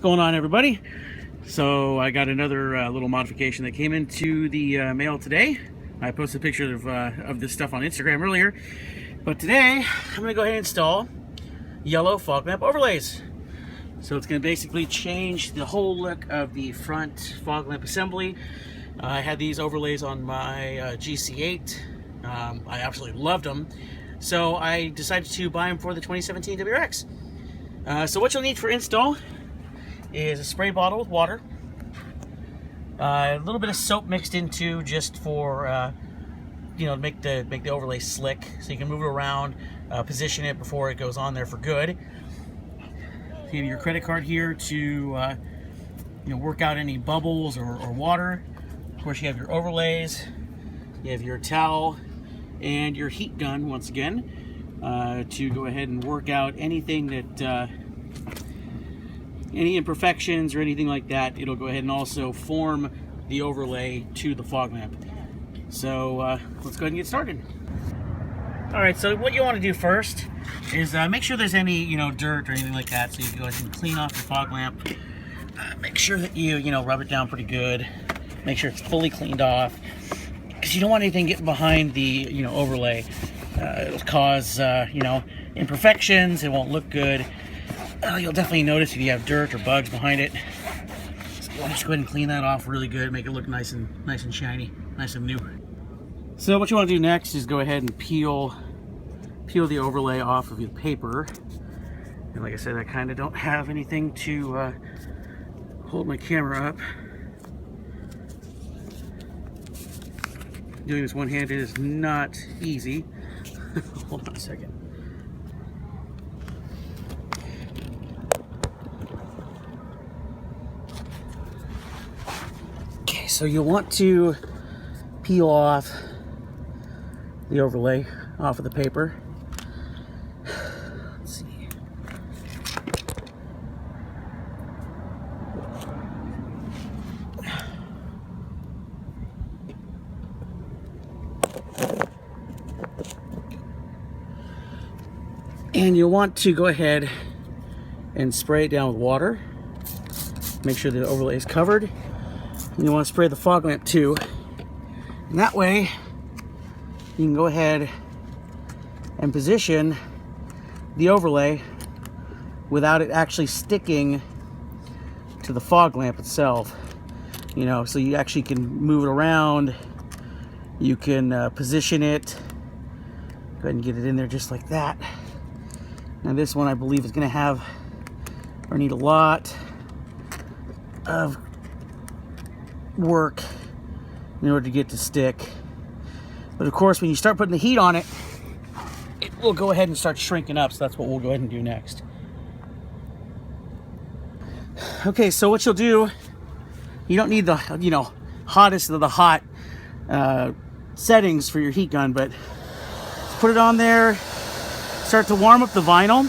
going on, everybody? So I got another little modification that came into the mail today. I posted a picture of this stuff on Instagram earlier, but today I'm going to go ahead and install yellow fog lamp overlays. So it's going to basically change the whole look of the front fog lamp assembly. I had these overlays on my GC8. I absolutely loved them, so I decided to buy them for the 2017 WRX. So what you'll need for install is a spray bottle with water, a little bit of soap mixed into just for make the overlay slick, so you can move it around, position it before it goes on there for good. You have your credit card here to work out any bubbles or water. Of course, you have your overlays, you have your towel, and your heat gun once again to go ahead and work out anything that any imperfections or anything like that. It'll go ahead and also form the overlay to the fog lamp. So let's go ahead and get started. All right, so what you want to do first is make sure there's any dirt or anything like that, so you can go ahead and clean off your fog lamp. Make sure that you rub it down pretty good. Make sure it's fully cleaned off, because you don't want anything getting behind the overlay. It'll cause imperfections. It won't look good. You'll definitely notice if you have dirt or bugs behind it. So you want to just go ahead and clean that off really good, make it look nice and shiny, nice and new. So what you want to do next is go ahead and peel the overlay off of your paper. And like I said, I kind of don't have anything to hold my camera up. Doing this one-handed is not easy. Hold on a second. Okay, so you'll want to peel off the overlay off of the paper. Let's see. And you'll want to go ahead and spray it down with water. Make sure the overlay is covered. And you want to spray the fog lamp too. And that way, you can go ahead and position the overlay without it actually sticking to the fog lamp itself. So you actually can move it around. You can position it. Go ahead and get it in there just like that. Now this one, I believe, is going to have or need a lot of work in order to get to stick. But of course, when you start putting the heat on it, it will go ahead and start shrinking up. So that's what we'll go ahead and do next. Okay, so what you'll do, you don't need the hottest of the hot settings for your heat gun, but put it on there, start to warm up the vinyl,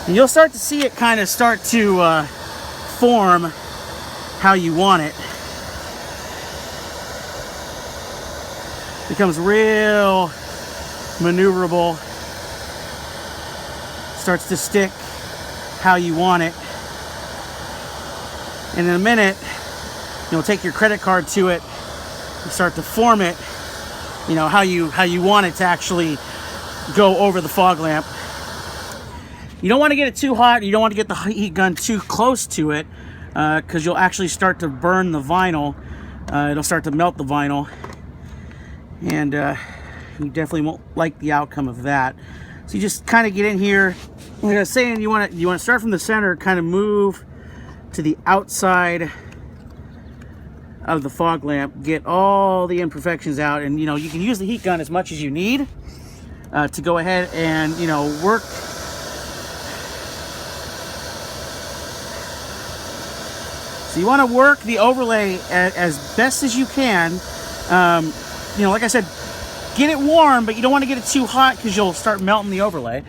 and you'll start to see it kind of start to form how you want it. Becomes real maneuverable, starts to stick how you want it, and in a minute you'll take your credit card to it and start to form it how you want it to actually go over the fog lamp. You don't want to get it too hot. You don't want to get the heat gun too close to it, because you'll actually start to burn the vinyl. It'll start to melt the vinyl, and you definitely won't like the outcome of that. So you just kind of get in here. Like I was saying, you want to start from the center, kind of move to the outside of the fog lamp, get all the imperfections out, and you can use the heat gun as much as you need to go ahead and work. So you want to work the overlay as best as you can. Like I said, get it warm, but you don't want to get it too hot, because you'll start melting the overlay.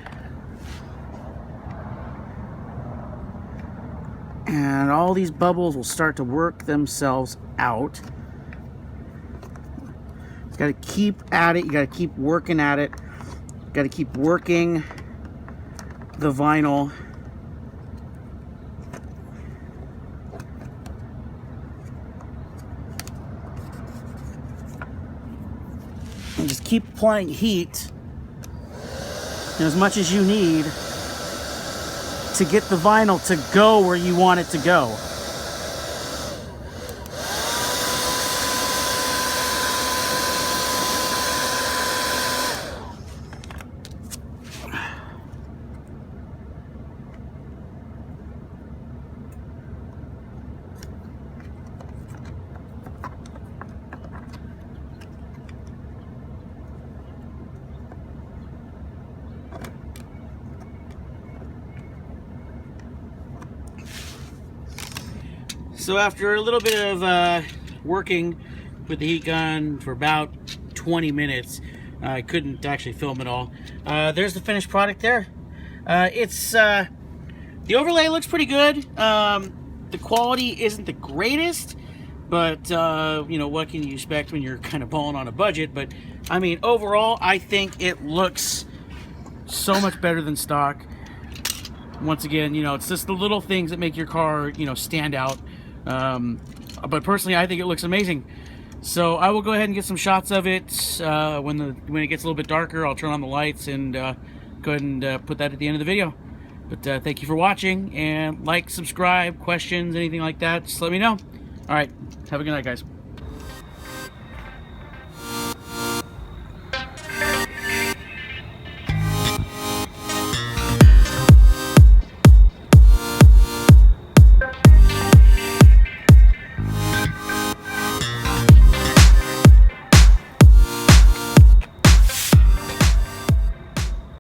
And all these bubbles will start to work themselves out. You got to keep at it. You got to keep working at it. You got to keep working the vinyl keep applying heat as much as you need to get the vinyl to go where you want it to go. So after a little bit of working with the heat gun for about 20 minutes, I couldn't actually film it all. There's the finished product there. The overlay looks pretty good. The quality isn't the greatest, but you know, what can you expect when you're kind of balling on a budget? But I mean, overall, I think it looks so much better than stock. Once again, you know, it's just the little things that make your car, you know, stand out. But personally, I think it looks amazing. So I will go ahead and get some shots of it when it gets a little bit darker. I'll turn on the lights and go ahead and put that at the end of the video. But thank you for watching, and like, subscribe, questions, anything like that, just let me know. All right, have a good night, guys.